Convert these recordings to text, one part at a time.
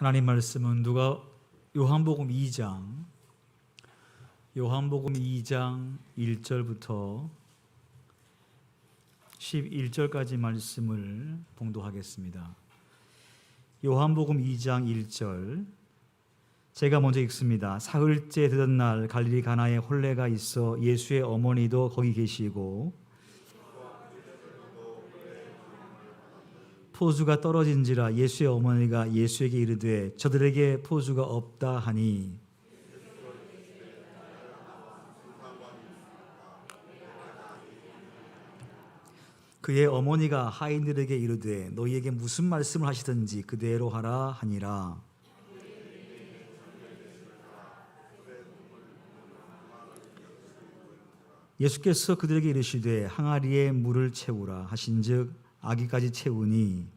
하나님 말씀은 요한복음 2장 1절부터 11절까지 말씀을 봉독하겠습니다. 요한복음 2장 1절, 제가 먼저 읽습니다. 사흘째 되던 날 갈릴리 가나에 혼례가 있어 예수의 어머니도 거기 계시고 포주가 떨어진지라 예수의 어머니가 예수에게 이르되 저들에게 포주가 없다 하니 그의 어머니가 하인들에게 이르되 너희에게 무슨 말씀을 하시든지 그대로 하라 하니라. 예수께서 그들에게 이르시되 항아리에 물을 채우라 하신즉 아기까지 채우니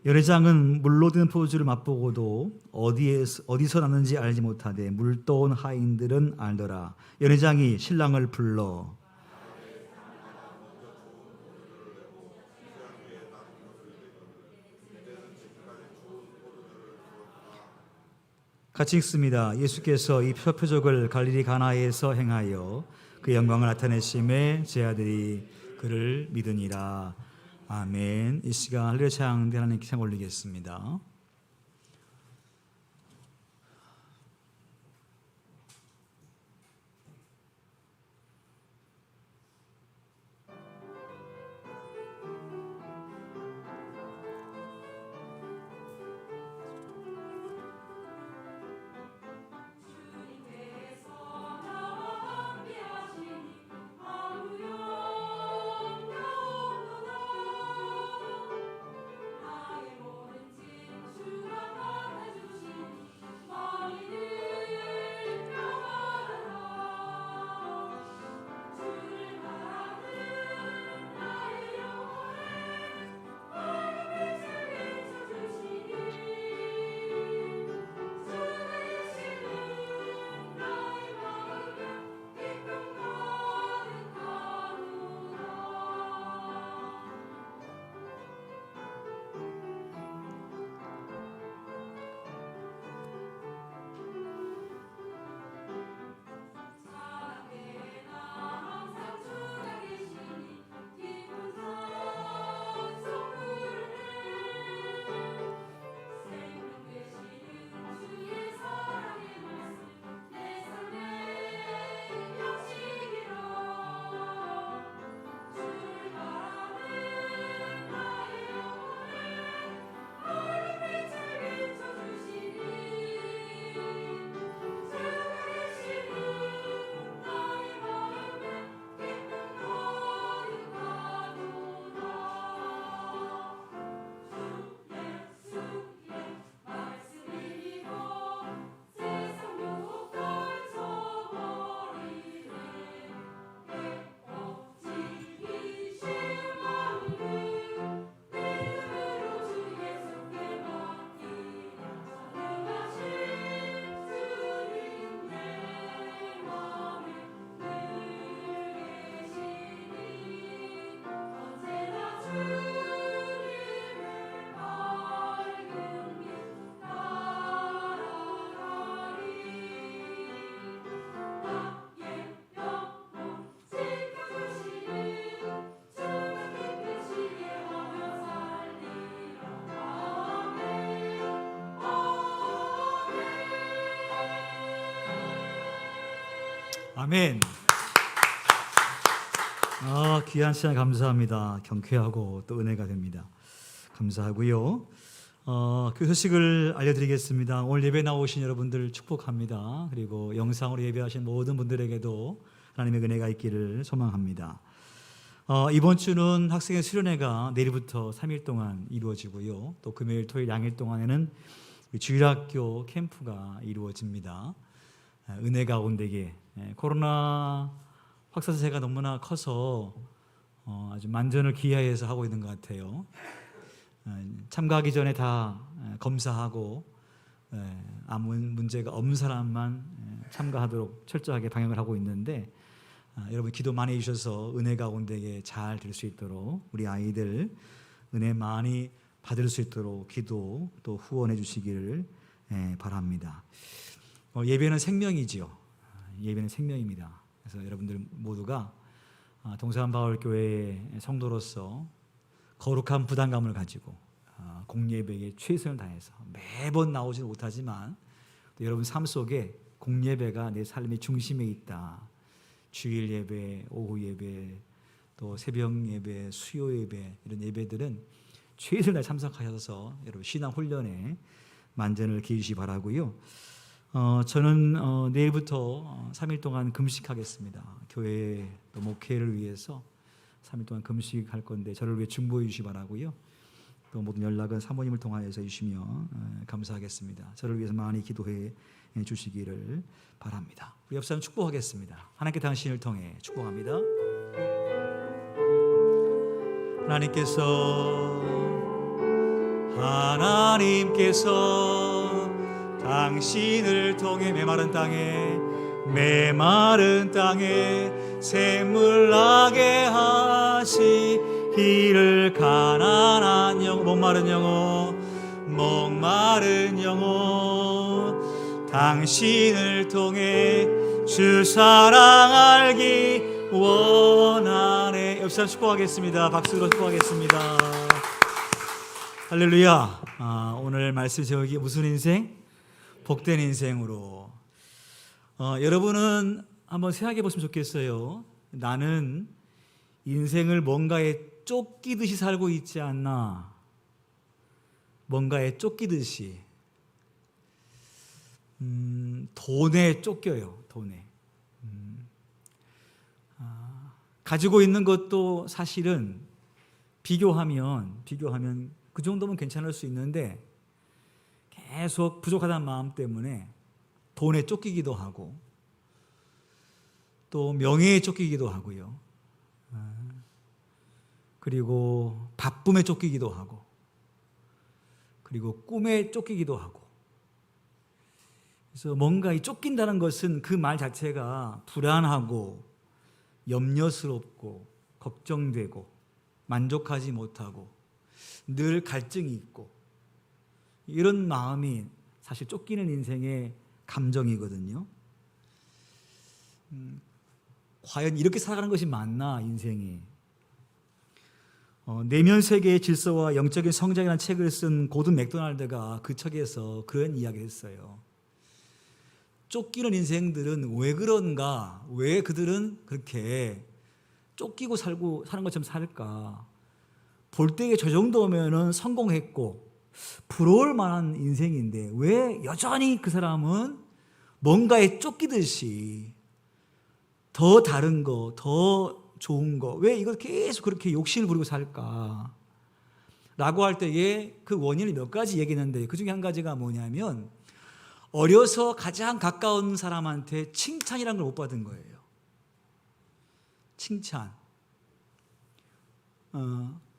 연회장은 물로 든 포주를 맛보고도 어디서 났는지 알지 못하되 물 떠온 하인들은 알더라. 연회장이 신랑을 불러 같이 읽습니다. 예수께서 이 표적을 갈릴리 가나에서 행하여 그 영광을 나타내심에 제 아들이 그를 믿으니라. 아멘. 이 시간 할렐루야 찬양 하나님께 찬양 올리겠습니다. 아멘. 귀한 시간 감사합니다. 경쾌하고 또 은혜가 됩니다. 감사하고요. 그 소식을 알려드리겠습니다. 오늘 예배 나오신 여러분들 축복합니다. 그리고 영상으로 예배하신 모든 분들에게도 하나님의 은혜가 있기를 소망합니다. 이번 주는 학생의 수련회가 내일부터 3일 동안 이루어지고요. 또 금요일, 토요일 양일 동안에는 주일학교 캠프가 이루어집니다. 은혜 가운데에 코로나 확산세가 너무나 커서 아주 만전을 기하해서 하고 있는 것 같아요. 참가하기 전에 다 검사하고 아무 문제가 없는 사람만 참가하도록 철저하게 방역을 하고 있는데 여러분 기도 많이 해주셔서 은혜 가운데에 잘 될 수 있도록 우리 아이들 은혜 많이 받을 수 있도록 기도 또 후원해 주시기를 바랍니다. 예배는 생명이지요. 예배는 생명입니다. 그래서 여러분들 모두가 동산바울교회의 성도로서 거룩한 부담감을 가지고 공예배에 최선을 다해서 매번 나오지는 못하지만 또 여러분 삶 속에 공예배가 내 삶의 중심에 있다. 주일 예배, 오후 예배, 또 새벽 예배, 수요 예배 이런 예배들은 최선을 다해 참석하셔서 여러분 신앙 훈련에 만전을 기우시기 바라고요. 저는 내일부터 3일 동안 금식하겠습니다. 교회 또 목회를 위해서 3일 동안 금식할 건데 저를 위해 중보해 주시기 바라고요. 또 모든 연락은 사모님을 통하여서 해주시면 감사하겠습니다. 저를 위해서 많이 기도해 주시기를 바랍니다. 우리 옆 사람 축복하겠습니다. 하나님께 당신을 통해 축복합니다. 하나님께서 당신을 통해 메마른 땅에 샘물 나게 하시기를 가난한 영혼 목마른 영혼 당신을 통해 주 사랑 알기 원하네. 옆 사람 축복하겠습니다. 박수로 축복하겠습니다. 할렐루야. 오늘 말씀 제목이 무슨 인생? 복된 인생으로. 여러분은 한번 생각해 보시면 좋겠어요. 나는 인생을 뭔가에 쫓기듯이 살고 있지 않나? 뭔가에 쫓기듯이. 돈에 쫓겨요. 돈에. 가지고 있는 것도 사실은 비교하면 그 정도면 괜찮을 수 있는데 계속 부족하다는 마음 때문에 돈에 쫓기기도 하고 또 명예에 쫓기기도 하고요. 그리고 바쁨에 쫓기기도 하고 그리고 꿈에 쫓기기도 하고. 그래서 뭔가 이 쫓긴다는 것은 그 말 자체가 불안하고 염려스럽고 걱정되고 만족하지 못하고 늘 갈증이 있고 이런 마음이 사실 쫓기는 인생의 감정이거든요. 과연 이렇게 살아가는 것이 맞나 인생이. 내면 세계의 질서와 영적인 성장이라는 책을 쓴 고든 맥도날드가 그 책에서 그런 이야기를 했어요. 쫓기는 인생들은 왜 그런가? 왜 그들은 그렇게 쫓기고 사는 것처럼 살까? 볼 때에 저 정도면은 성공했고 부러울 만한 인생인데 왜 여전히 그 사람은 뭔가에 쫓기듯이 더 다른 거, 더 좋은 거, 왜 이걸 계속 그렇게 욕심을 부리고 살까? 라고 할 때에 그 원인을 몇 가지 얘기했는데 그 중에 한 가지가 뭐냐면 어려서 가장 가까운 사람한테 칭찬이라는 걸 못 받은 거예요. 칭찬.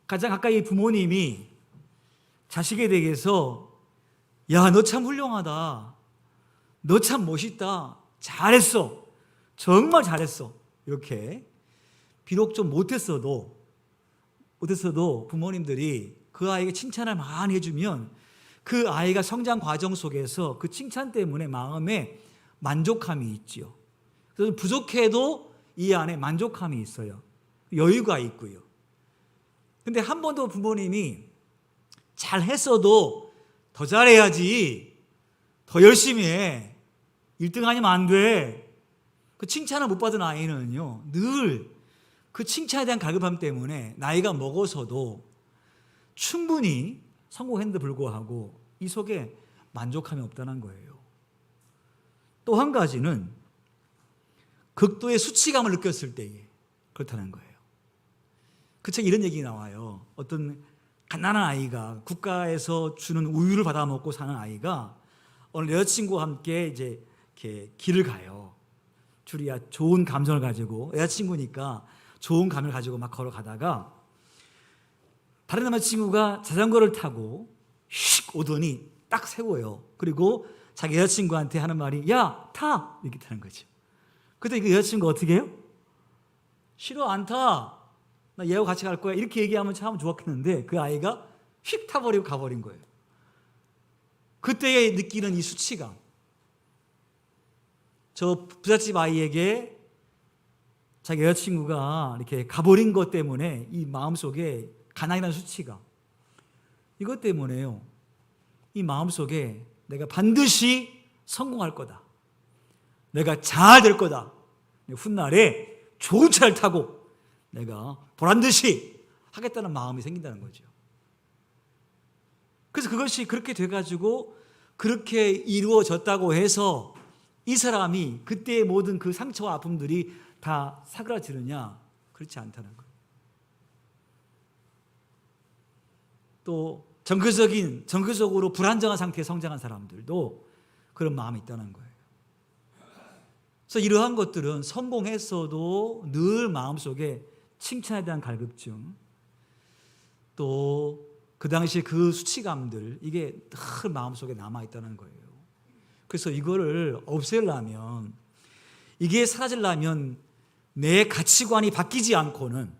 가장 가까이 부모님이 자식에 대해서 야, 너 참 훌륭하다. 너 참 멋있다. 잘했어. 정말 잘했어. 이렇게 비록 좀 못했어도 부모님들이 그 아이에게 칭찬을 많이 해주면 그 아이가 성장 과정 속에서 그 칭찬 때문에 마음에 만족감이 있지요. 그래서 부족해도 이 안에 만족감이 있어요. 여유가 있고요. 근데 한 번도 부모님이 잘했어도 더 잘해야지, 더 열심히 해, 1등 아니면 안 돼, 그 칭찬을 못 받은 아이는요 늘 그 칭찬에 대한 갈급함 때문에 나이가 먹어서도 충분히 성공했는데 불구하고 이 속에 만족함이 없다는 거예요. 또 한 가지는 극도의 수치감을 느꼈을 때에 그렇다는 거예요. 그 책에 이런 얘기 나와요. 어떤 가난한 아이가 국가에서 주는 우유를 받아 먹고 사는 아이가 어느 여자친구와 함께 이제 이렇게 길을 가요. 줄이야 좋은 감정을 가지고 여자친구니까 좋은 감을 가지고 막 걸어가다가 다른 남자친구가 자전거를 타고 휙 오더니 딱 세워요. 그리고 자기 여자친구한테 하는 말이 야, 타! 이렇게 타는 거죠. 그때 그 여자친구가 어떻게 해요? 싫어, 안 타. 나 얘하고 같이 갈 거야. 이렇게 얘기하면 참 좋았겠는데 그 아이가 휙 타버리고 가버린 거예요. 그때에 느끼는 이 수치감. 저 부잣집 아이에게 자기 여자친구가 이렇게 가버린 것 때문에 이 마음속에 가난이라는 수치감. 이것 때문에요. 이 마음속에 내가 반드시 성공할 거다. 내가 잘 될 거다. 훗날에 좋은 차를 타고 내가 보란듯이 하겠다는 마음이 생긴다는 거죠. 그래서 그것이 그렇게 돼가지고 그렇게 이루어졌다고 해서 이 사람이 그때의 모든 그 상처와 아픔들이 다 사그라지느냐? 그렇지 않다는 거예요. 또 정서적으로 불안정한 상태에 성장한 사람들도 그런 마음이 있다는 거예요. 그래서 이러한 것들은 성공했어도 늘 마음속에 칭찬에 대한 갈급증, 또 그 당시 그 수치감들, 이게 늘 마음속에 남아있다는 거예요. 그래서 이거를 없애려면, 이게 사라지려면 내 가치관이 바뀌지 않고는,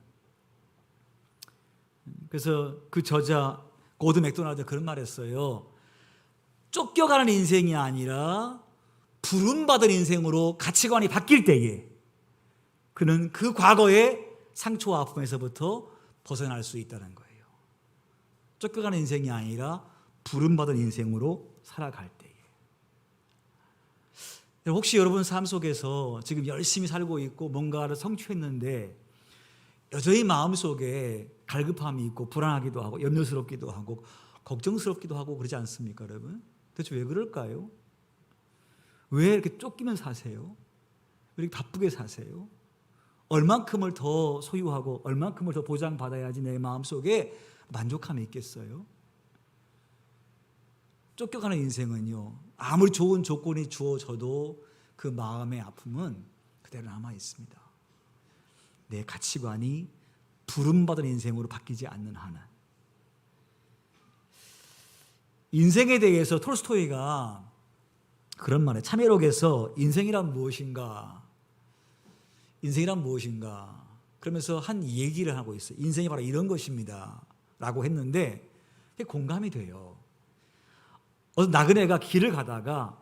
그래서 그 저자 고드 맥도날드 그런 말 했어요. 쫓겨가는 인생이 아니라 부름받은 인생으로 가치관이 바뀔 때에 그는 그 과거의 상처와 아픔에서부터 벗어날 수 있다는 거예요. 쫓겨가는 인생이 아니라 부름받은 인생으로 살아갈 때에. 혹시 여러분 삶 속에서 지금 열심히 살고 있고 뭔가를 성취했는데 여전히 마음속에 갈급함이 있고 불안하기도 하고 염려스럽기도 하고 걱정스럽기도 하고 그러지 않습니까, 여러분? 대체 왜 그럴까요? 왜 이렇게 쫓기면 사세요? 왜 이렇게 바쁘게 사세요? 얼만큼을 더 소유하고 얼만큼을 더 보장받아야지 내 마음속에 만족함이 있겠어요? 쫓겨가는 인생은요, 아무리 좋은 조건이 주어져도 그 마음의 아픔은 그대로 남아 있습니다. 내 가치관이 부름받은 인생으로 바뀌지 않는 한은. 인생에 대해서 톨스토이가 그런 말에 참회록에서 인생이란 무엇인가? 인생이란 무엇인가? 그러면서 한 얘기를 하고 있어요. 인생이 바로 이런 것입니다. 라고 했는데 공감이 돼요. 어느 나그네가 길을 가다가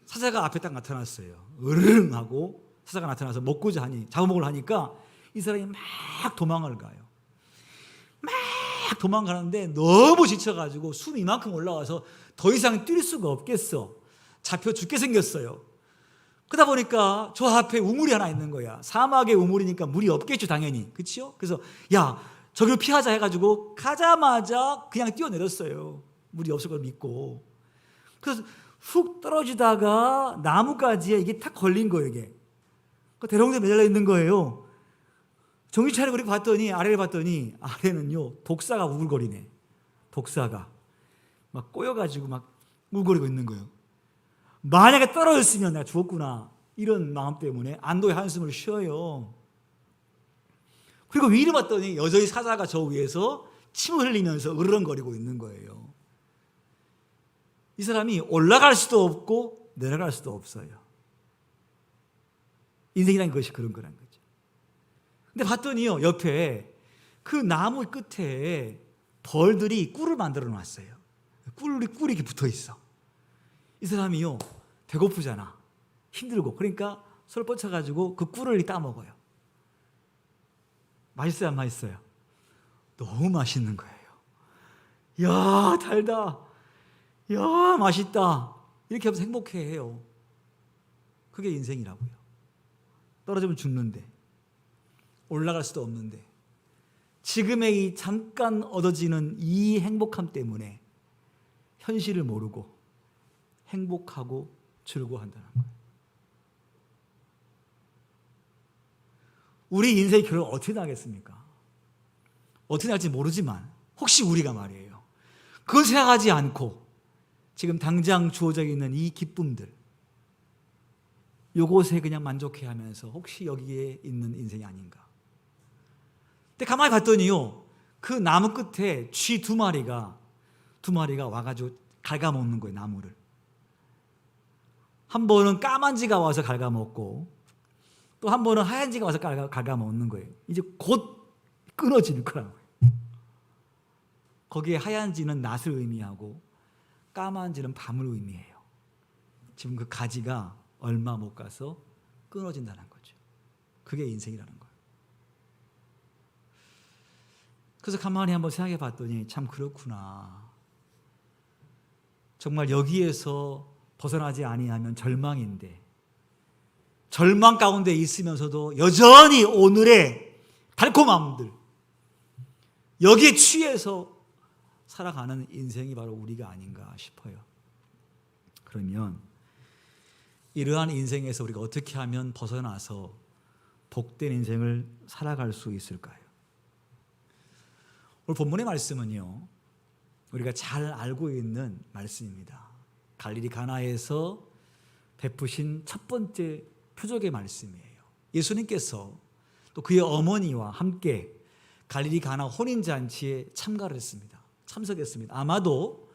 사자가 앞에 딱 나타났어요. 으르릉 하고 사자가 나타나서 먹고자 하니, 잡아먹으려 하니까 이 사람이 막 도망을 가요. 막 도망가는데 너무 지쳐가지고 숨이 이만큼 올라와서 더 이상 뛸 수가 없겠어. 잡혀 죽게 생겼어요. 그러다 보니까 저 앞에 우물이 하나 있는 거야. 사막의 우물이니까 물이 없겠죠, 당연히. 그렇죠? 그래서 야, 저기로 피하자 해가지고 가자마자 그냥 뛰어내렸어요. 물이 없을 걸 믿고. 그래서 훅 떨어지다가 나무가지에 이게 탁 걸린 거예요, 이게. 대롱대롱 매달려 있는 거예요. 정신 차리고 이렇게 봤더니, 아래를 봤더니, 아래는요, 독사가 우글거리네. 독사가. 막 꼬여가지고 막 우글거리고 있는 거예요. 만약에 떨어졌으면 내가 죽었구나. 이런 마음 때문에 안도의 한숨을 쉬어요. 그리고 위를 봤더니 여전히 사자가 저 위에서 침을 흘리면서 으르렁거리고 있는 거예요. 이 사람이 올라갈 수도 없고 내려갈 수도 없어요. 인생이라는 것이 그런 거란 거죠. 근데 봤더니요, 옆에 그 나무 끝에 벌들이 꿀을 만들어 놨어요. 꿀이 이렇게 붙어 있어. 이 사람이요, 배고프잖아. 힘들고. 그러니까 손을 뻗쳐가지고 그 꿀을 따먹어요. 맛있어요, 안 맛있어요? 너무 맛있는 거예요. 야, 달다. 야, 맛있다. 이렇게 하면서 행복해해요. 그게 인생이라고요. 떨어지면 죽는데, 올라갈 수도 없는데, 지금의 이 잠깐 얻어지는 이 행복함 때문에 현실을 모르고 행복하고 즐거워한다는 거예요. 우리 인생의 결론은 어떻게 나겠습니까? 어떻게 날지 모르지만 혹시 우리가 말이에요, 그걸 생각하지 않고 지금 당장 주어져 있는 이 기쁨들, 요것에 그냥 만족해하면서 혹시 여기에 있는 인생이 아닌가. 근데 가만히 봤더니요, 그 나무 끝에 쥐 두 마리가 와가지고 갉아먹는 거예요, 나무를. 한 번은 까만 쥐가 와서 갉아먹고 또 한 번은 하얀 쥐가 와서 갉아먹는 거예요. 이제 곧 끊어질 거라고요. 거기에 하얀지는 낮을 의미하고 까만지는 밤을 의미해요. 지금 그 가지가 얼마 못 가서 끊어진다는 거죠. 그게 인생이라는 거예요. 그래서 가만히 한번 생각해 봤더니 참 그렇구나. 정말 여기에서 벗어나지 아니하면 절망인데, 절망 가운데 있으면서도 여전히 오늘의 달콤함들, 여기에 취해서 살아가는 인생이 바로 우리가 아닌가 싶어요. 그러면 이러한 인생에서 우리가 어떻게 하면 벗어나서 복된 인생을 살아갈 수 있을까요? 오늘 본문의 말씀은요, 우리가 잘 알고 있는 말씀입니다. 갈릴리 가나에서 베푸신 첫 번째 표적의 말씀이에요. 예수님께서 또 그의 어머니와 함께 갈릴리 가나 혼인잔치에 참가를 했습니다. 참석했습니다. 아마도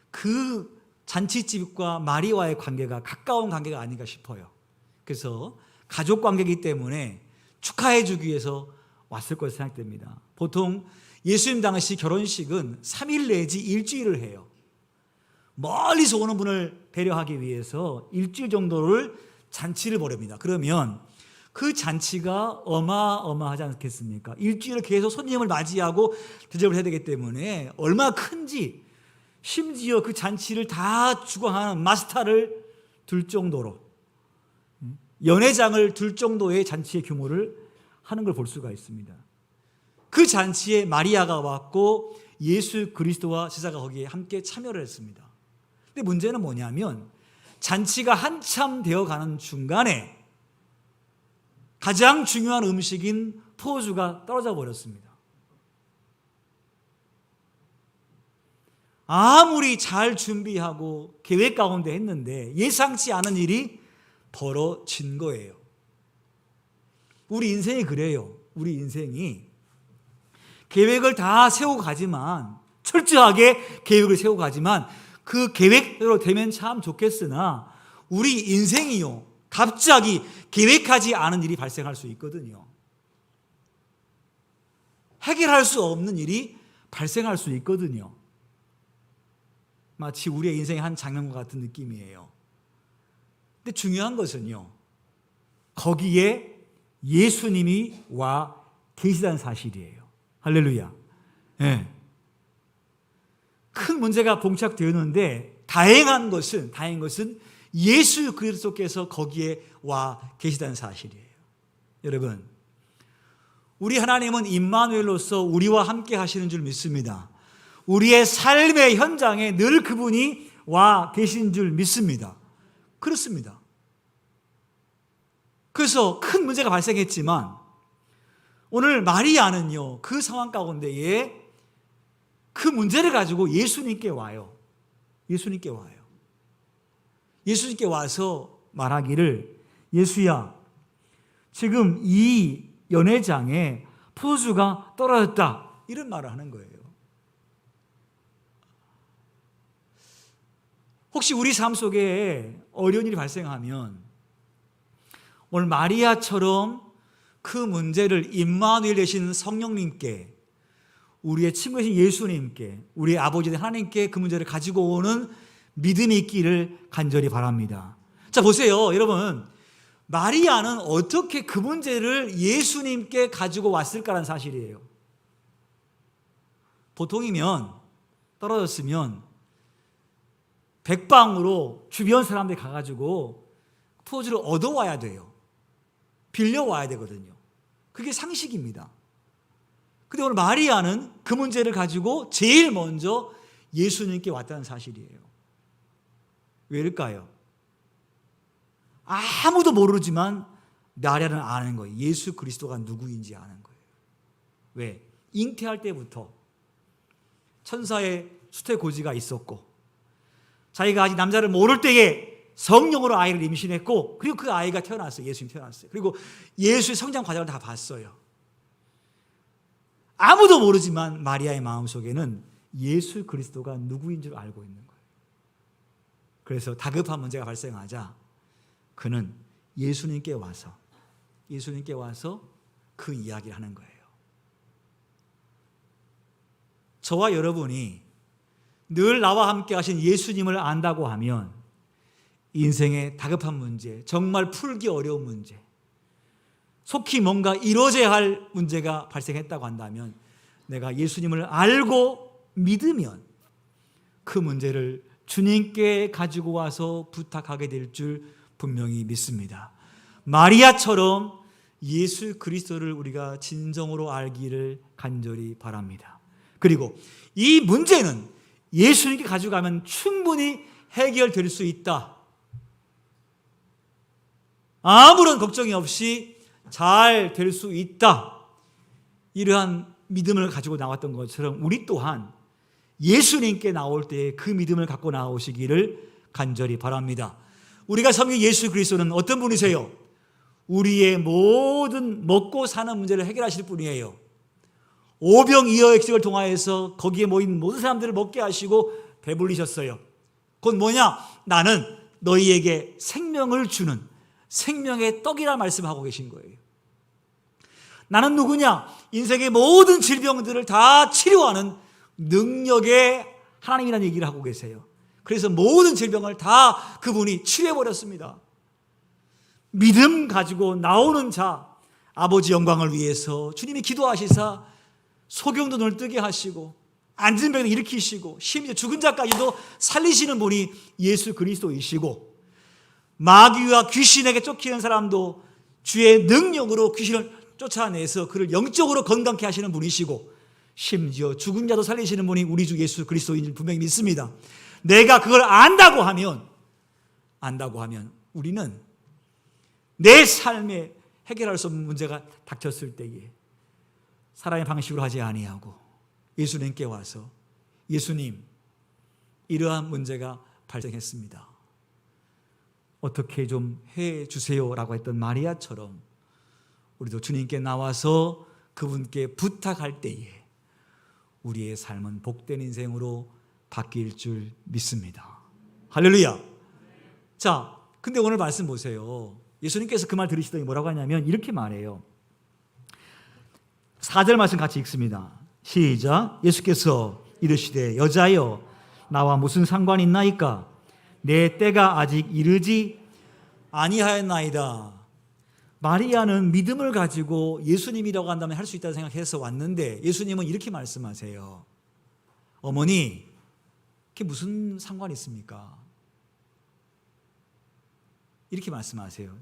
그 잔치집과 마리아와의 관계가 가까운 관계가 아닌가 싶어요. 그래서 가족 관계이기 때문에 축하해 주기 위해서 왔을 것으로 생각됩니다. 보통 예수님 당시 결혼식은 3일 내지 일주일을 해요. 멀리서 오는 분을 배려하기 위해서 일주일 정도를 잔치를 벌입니다. 그러면 그 잔치가 어마어마하지 않겠습니까? 일주일을 계속 손님을 맞이하고 대접을 해야 되기 때문에 얼마나 큰지, 심지어 그 잔치를 다 주관하는 마스터를 둘 정도로, 연회장을 둘 정도의 잔치의 규모를 하는 걸 볼 수가 있습니다. 그 잔치에 마리아가 왔고 예수 그리스도와 제자가 거기에 함께 참여를 했습니다. 근데 문제는 뭐냐면 잔치가 한참 되어가는 중간에 가장 중요한 음식인 포도주가 떨어져 버렸습니다. 아무리 잘 준비하고 계획 가운데 했는데 예상치 않은 일이 벌어진 거예요. 우리 인생이 그래요. 우리 인생이 계획을 다 세우고 가지만, 철저하게 계획을 세우고 가지만 그 계획대로 되면 참 좋겠으나 우리 인생이요, 갑자기 계획하지 않은 일이 발생할 수 있거든요. 해결할 수 없는 일이 발생할 수 있거든요. 마치 우리의 인생의 한 장면과 같은 느낌이에요. 근데 중요한 것은요, 거기에 예수님이 와 계시다는 사실이에요. 할렐루야. 네. 큰 문제가 봉착되었는데 다행한 것은 예수 그리스도께서 거기에 와 계시다는 사실이에요. 여러분, 우리 하나님은 임마누엘로서 우리와 함께 하시는 줄 믿습니다. 우리의 삶의 현장에 늘 그분이 와 계신 줄 믿습니다. 그렇습니다. 그래서 큰 문제가 발생했지만 오늘 마리아는요, 그 상황 가운데에 그 문제를 가지고 예수님께 와요. 예수님께 와요. 예수님께 와서 말하기를, 예수야, 지금 이 연회장에 포도주가 떨어졌다, 이런 말을 하는 거예요. 혹시 우리 삶 속에 어려운 일이 발생하면 오늘 마리아처럼 그 문제를 임마누엘 되신 성령님께, 우리의 친구이신 예수님께, 우리의 아버지 하나님께 그 문제를 가지고 오는 믿음이 있기를 간절히 바랍니다. 자, 보세요. 여러분, 마리아는 어떻게 그 문제를 예수님께 가지고 왔을까라는 사실이에요. 보통이면, 떨어졌으면 백방으로 주변 사람들이 가가지고 포도주를 얻어와야 돼요. 빌려와야 되거든요. 그게 상식입니다. 근데 오늘 마리아는 그 문제를 가지고 제일 먼저 예수님께 왔다는 사실이에요. 왜일까요? 아무도 모르지만 마리아는 아는 거예요. 예수 그리스도가 누구인지 아는 거예요. 왜? 잉태할 때부터 천사의 수태고지가 있었고, 자기가 아직 남자를 모를 때에 성령으로 아이를 임신했고, 그리고 그 아이가 태어났어요. 예수님이 태어났어요. 그리고 예수의 성장 과정을 다 봤어요. 아무도 모르지만 마리아의 마음속에는 예수 그리스도가 누구인 줄 알고 있는 거예요. 그래서 다급한 문제가 발생하자 그는 예수님께 와서 그 이야기를 하는 거예요. 저와 여러분이 늘 나와 함께 하신 예수님을 안다고 하면 인생의 다급한 문제, 정말 풀기 어려운 문제, 속히 뭔가 이루어져야 할 문제가 발생했다고 한다면 내가 예수님을 알고 믿으면 그 문제를 주님께 가지고 와서 부탁하게 될 줄 분명히 믿습니다. 마리아처럼 예수 그리스도를 우리가 진정으로 알기를 간절히 바랍니다. 그리고 이 문제는 예수님께 가져가면 충분히 해결될 수 있다. 아무런 걱정이 없이 잘 될 수 있다. 이러한 믿음을 가지고 나왔던 것처럼 우리 또한 예수님께 나올 때에 그 믿음을 갖고 나오시기를 간절히 바랍니다. 우리가 섬긴 예수 그리스도는 어떤 분이세요? 우리의 모든 먹고 사는 문제를 해결하실 분이에요. 오병이어의 기적을 통하여서 거기에 모인 모든 사람들을 먹게 하시고 배불리셨어요. 그건 뭐냐? 나는 너희에게 생명을 주는 생명의 떡이라 말씀하고 계신 거예요. 나는 누구냐? 인생의 모든 질병들을 다 치료하는 능력의 하나님이라는 얘기를 하고 계세요. 그래서 모든 질병을 다 그분이 치료해버렸습니다. 믿음 가지고 나오는 자, 아버지 영광을 위해서 주님이 기도하시사 소경도 눈을 뜨게 하시고 앉은 병을 일으키시고 심지어 죽은 자까지도 살리시는 분이 예수 그리스도이시고, 마귀와 귀신에게 쫓기는 사람도 주의 능력으로 귀신을 쫓아내서 그를 영적으로 건강케 하시는 분이시고, 심지어 죽은 자도 살리시는 분이 우리 주 예수 그리스도인 줄 분명히 믿습니다. 내가 그걸 안다고 하면 우리는 내 삶에 해결할 수 없는 문제가 닥쳤을 때에 사람의 방식으로 하지 아니하고 예수님께 와서 예수님, 이러한 문제가 발생했습니다. 어떻게 좀 해주세요라고 했던 마리아처럼 우리도 주님께 나와서 그분께 부탁할 때에 우리의 삶은 복된 인생으로 바뀔 줄 믿습니다. 할렐루야. 자, 근데 오늘 말씀 보세요. 예수님께서 그 말 들으시더니 뭐라고 하냐면 이렇게 말해요. 4절 말씀 같이 읽습니다. 시작. 예수께서 이르시되 여자여 나와 무슨 상관이 있나이까? 내 때가 아직 이르지 아니하였나이다. 마리아는 믿음을 가지고 예수님이라고 한다면 할 수 있다고 생각해서 왔는데 예수님은 이렇게 말씀하세요. 어머니, 그게 무슨 상관이 있습니까? 이렇게 말씀하세요.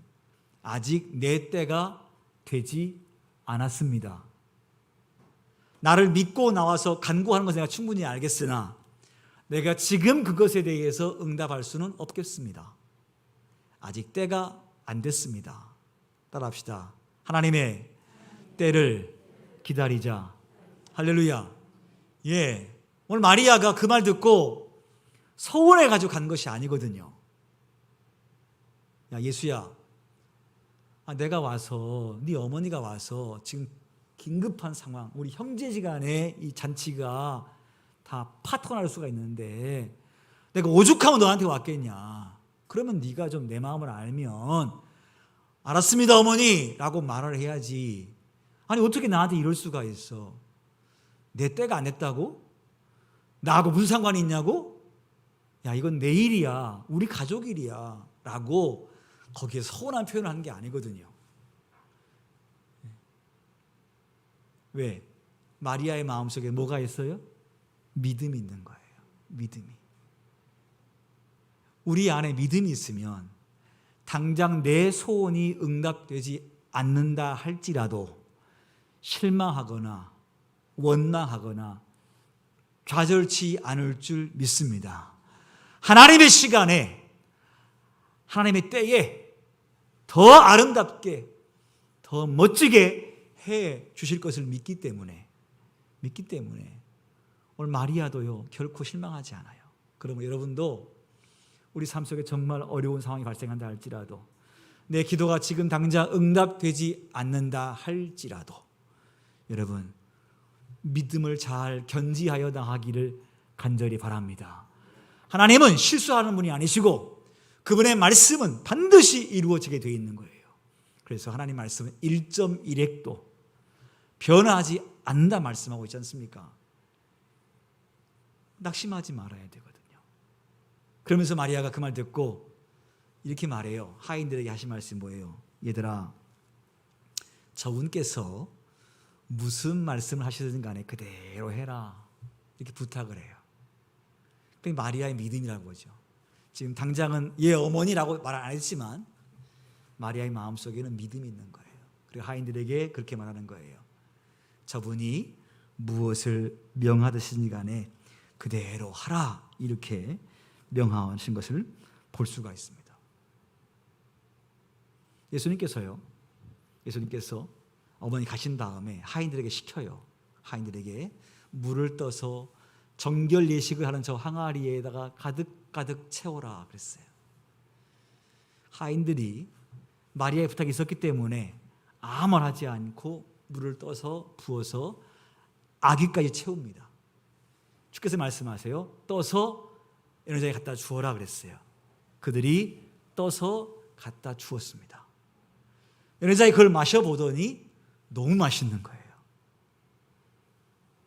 아직 내 때가 되지 않았습니다. 나를 믿고 나와서 간구하는 것은 내가 충분히 알겠으나 내가 지금 그것에 대해서 응답할 수는 없겠습니다. 아직 때가 안 됐습니다. 따라합시다. 하나님의 때를 기다리자. 할렐루야. 예. 오늘 마리아가 그 말 듣고 서운해가지고 간 것이 아니거든요. 야, 예수야, 내가 와서, 네 어머니가 와서 지금 긴급한 상황, 우리 형제지간의 이 잔치가 다 파토가 날 수가 있는데 내가 오죽하면 너한테 왔겠냐. 그러면 네가 좀 내 마음을 알면 알았습니다 어머니 라고 말을 해야지. 아니 어떻게 나한테 이럴 수가 있어. 내 때가 안 됐다고? 나하고 무슨 상관이 있냐고? 야, 이건 내 일이야, 우리 가족 일이야 라고 거기에 서운한 표현을 하는 게 아니거든요. 왜? 마리아의 마음속에 뭐가 있어요? 믿음이 있는 거예요. 믿음이. 우리 안에 믿음이 있으면 당장 내 소원이 응답되지 않는다 할지라도 실망하거나 원망하거나 좌절치 않을 줄 믿습니다. 하나님의 시간에, 하나님의 때에 더 아름답게, 더 멋지게 해 주실 것을 믿기 때문에 오늘 마리아도요 결코 실망하지 않아요. 그러면 여러분도 우리 삶 속에 정말 어려운 상황이 발생한다 할지라도, 내 기도가 지금 당장 응답되지 않는다 할지라도 여러분 믿음을 잘 견지하여 나가기를 간절히 바랍니다. 하나님은 실수하는 분이 아니시고 그분의 말씀은 반드시 이루어지게 되어 있는 거예요. 그래서 하나님 말씀은 1.1핵도 변하지 않는다 말씀하고 있지 않습니까? 낙심하지 말아야 되거든요. 그러면서 마리아가 그 말 듣고 이렇게 말해요. 하인들에게 하신 말씀이 뭐예요? 얘들아, 저분께서 무슨 말씀을 하시든 간에 그대로 해라. 이렇게 부탁을 해요. 그게 마리아의 믿음이라고 하죠. 지금 당장은 얘 어머니라고 말 안 했지만 마리아의 마음속에는 믿음이 있는 거예요. 그리고 하인들에게 그렇게 말하는 거예요. 저분이 무엇을 명하듯이 간에 그대로 하라. 이렇게 명하신 것을 볼 수가 있습니다. 예수님께서 어머니 가신 다음에 하인들에게 시켜요. 하인들에게 물을 떠서 정결 예식을 하는 저 항아리에다가 가득 채워라 그랬어요. 하인들이 마리아의 부탁이 있었기 때문에 아무 말 하지 않고 물을 떠서 부어서 아기까지 채웁니다. 주께서 말씀하세요. 떠서 연회장에 갖다 주어라 그랬어요. 그들이 떠서 갖다 주었습니다. 연회장이 그걸 마셔보더니 너무 맛있는 거예요.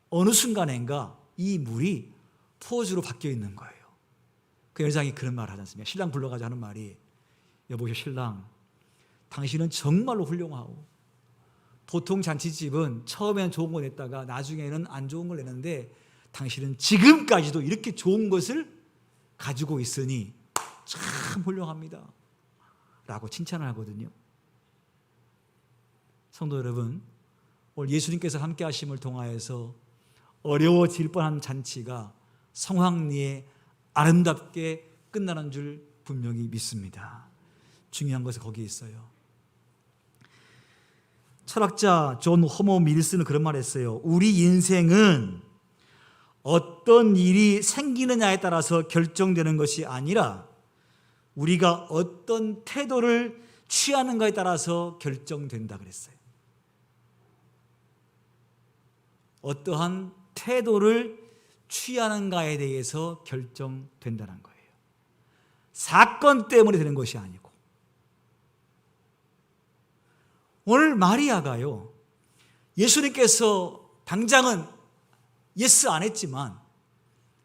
어느 순간인가 이 물이 포도주로 바뀌어 있는 거예요. 그 연회장이 그런 말을 하지 않습니까? 신랑 불러가지고 하는 말이, 여보시오 신랑, 당신은 정말로 훌륭하고 보통 잔치집은 처음에는 좋은 거 냈다가 나중에는 안 좋은 걸 내는데 당신은 지금까지도 이렇게 좋은 것을 가지고 있으니 참 훌륭합니다 라고 칭찬을 하거든요. 성도 여러분, 오늘 예수님께서 함께 하심을 통하여서 어려워질 뻔한 잔치가 성황리에 아름답게 끝나는 줄 분명히 믿습니다. 중요한 것은 거기에 있어요. 철학자 존 호모 밀스는 그런 말을 했어요. 우리 인생은 어떤 일이 생기느냐에 따라서 결정되는 것이 아니라 우리가 어떤 태도를 취하는가에 따라서 결정된다 그랬어요. 어떠한 태도를 취하는가에 대해서 결정된다는 거예요. 사건 때문에 되는 것이 아니고. 오늘 마리아가요, 예수님께서 당장은 예스 안 했지만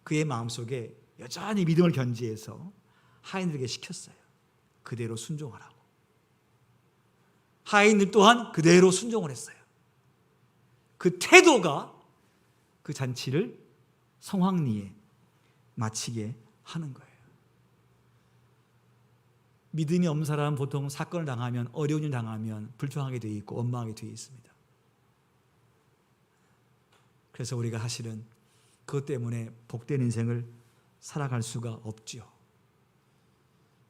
그의 마음속에 여전히 믿음을 견지해서 하인들에게 시켰어요. 그대로 순종하라고. 하인들 또한 그대로 순종을 했어요. 그 태도가 그 잔치를 성황리에 마치게 하는 거예요. 믿음이 없는 사람은 보통 사건을 당하면, 어려운 일 당하면 불평하게 되어 있고 원망하게 되어 있습니다. 그래서 우리가 사실은 그것 때문에 복된 인생을 살아갈 수가 없죠.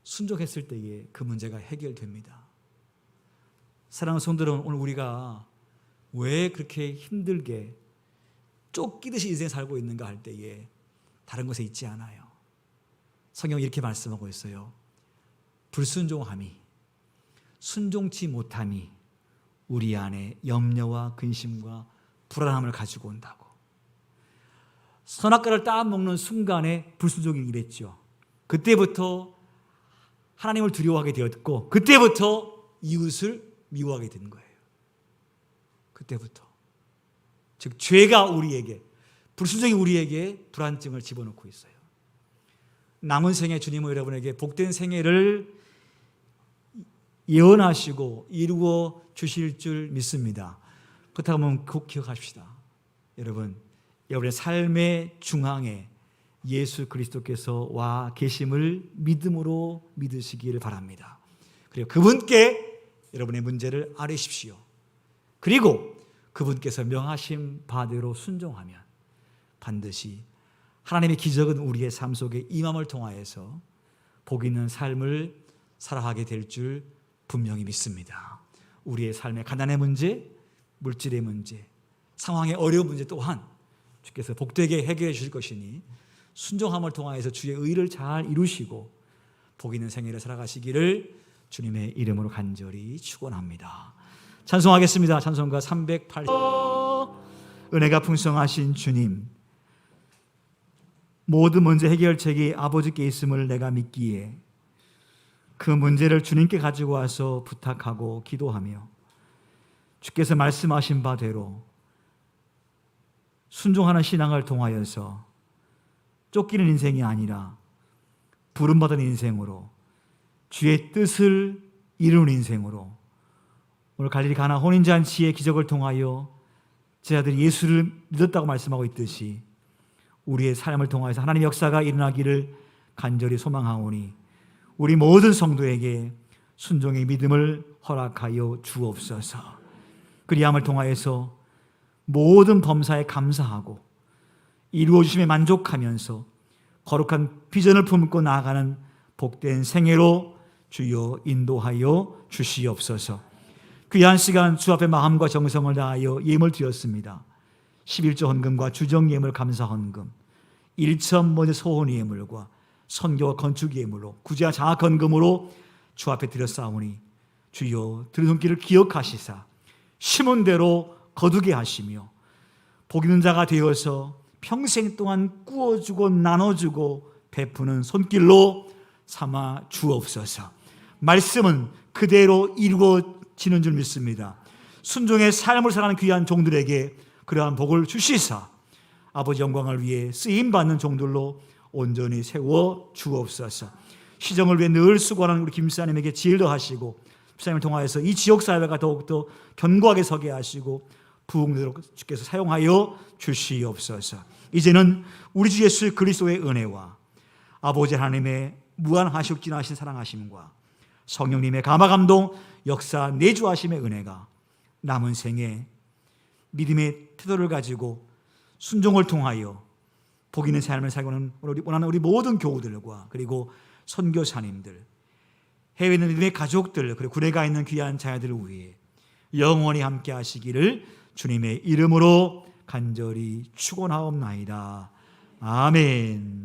순종했을 때에 그 문제가 해결됩니다. 사랑하는 성도들은, 오늘 우리가 왜 그렇게 힘들게 쫓기듯이 인생 살고 있는가 할 때에 다른 것에 있지 않아요. 성경이 이렇게 말씀하고 있어요. 불순종함이, 순종치 못함이 우리 안에 염려와 근심과 불안함을 가지고 온다고. 선악과를 따먹는 순간에 불순종이 일했죠. 그때부터 하나님을 두려워하게 되었고, 그때부터 이웃을 미워하게 된 거예요. 그때부터. 즉 죄가 우리에게, 불순종이 우리에게 불안증을 집어넣고 있어요. 남은 생애 주님은 여러분에게 복된 생애를 예언하시고 이루어 주실 줄 믿습니다. 그렇다면 꼭 기억하십시다. 여러분의 삶의 중앙에 예수 그리스도께서 와 계심을 믿음으로 믿으시기를 바랍니다. 그리고 그분께 여러분의 문제를 아뢰십시오. 그리고 그분께서 명하신 바대로 순종하면 반드시 하나님의 기적은 우리의 삶 속에 임함을 통하여서 복 있는 삶을 살아가게 될 줄 분명히 믿습니다. 우리의 삶의 가난의 문제, 물질의 문제, 상황의 어려운 문제 또한 주께서 복되게 해결해 주실 것이니 순종함을 통하여서 주의 의를 잘 이루시고 복 있는 생애를 살아가시기를 주님의 이름으로 간절히 축원합니다. 찬송하겠습니다. 찬송가 380. 은혜가 풍성하신 주님, 모든 문제 해결책이 아버지께 있음을 내가 믿기에 그 문제를 주님께 가지고 와서 부탁하고 기도하며 주께서 말씀하신 바대로 순종하는 신앙을 통하여서 쫓기는 인생이 아니라 부름받은 인생으로 주의 뜻을 이루는 인생으로 오늘 갈릴리 가나 혼인잔치의 기적을 통하여 제자들이 예수를 믿었다고 말씀하고 있듯이 우리의 삶을 통하여서 하나님의 역사가 일어나기를 간절히 소망하오니 우리 모든 성도에게 순종의 믿음을 허락하여 주옵소서. 그리함을 통하여서 모든 범사에 감사하고 이루어 주심에 만족하면서 거룩한 비전을 품고 나아가는 복된 생애로 주여 인도하여 주시옵소서. 귀한 시간 주 앞에 마음과 정성을 다하여 예물 드렸습니다. 11조 헌금과 주정 예물 감사 헌금, 1천 번의 소원 예물과 선교와 건축 예물로 구제와 장학 헌금으로 주 앞에 드렸사오니 주여 들은 손길을 기억하시사 심은 대로 거두게 하시며 복 있는 자가 되어서 평생 동안 꾸어주고 나눠주고 베푸는 손길로 삼아 주옵소서. 말씀은 그대로 이루어지는 줄 믿습니다. 순종의 삶을 살아가는 귀한 종들에게 그러한 복을 주시사 아버지 영광을 위해 쓰임받는 종들로 온전히 세워 주옵소서. 시정을 위해 늘 수고하는 우리 김사님에게 지혜를 더하시고 집사님을 통하여서 이 지역사회가 더욱더 견고하게 서게 하시고 부흥되도록 주께서 사용하여 주시옵소서. 이제는 우리 주 예수 그리스도의 은혜와 아버지 하나님의 무한하시고 진하신 사랑하심과 성령님의 감화감동 역사 내주하심의 은혜가 남은 생에 믿음의 태도를 가지고 순종을 통하여 복 있는 삶을 살고는 원하는 우리 모든 교우들과 그리고 선교사님들, 해외에 있는 믿음의 가족들, 그리고 군에가 있는 귀한 자녀들을 위해 영원히 함께 하시기를 주님의 이름으로 간절히 축원하옵나이다. 아멘.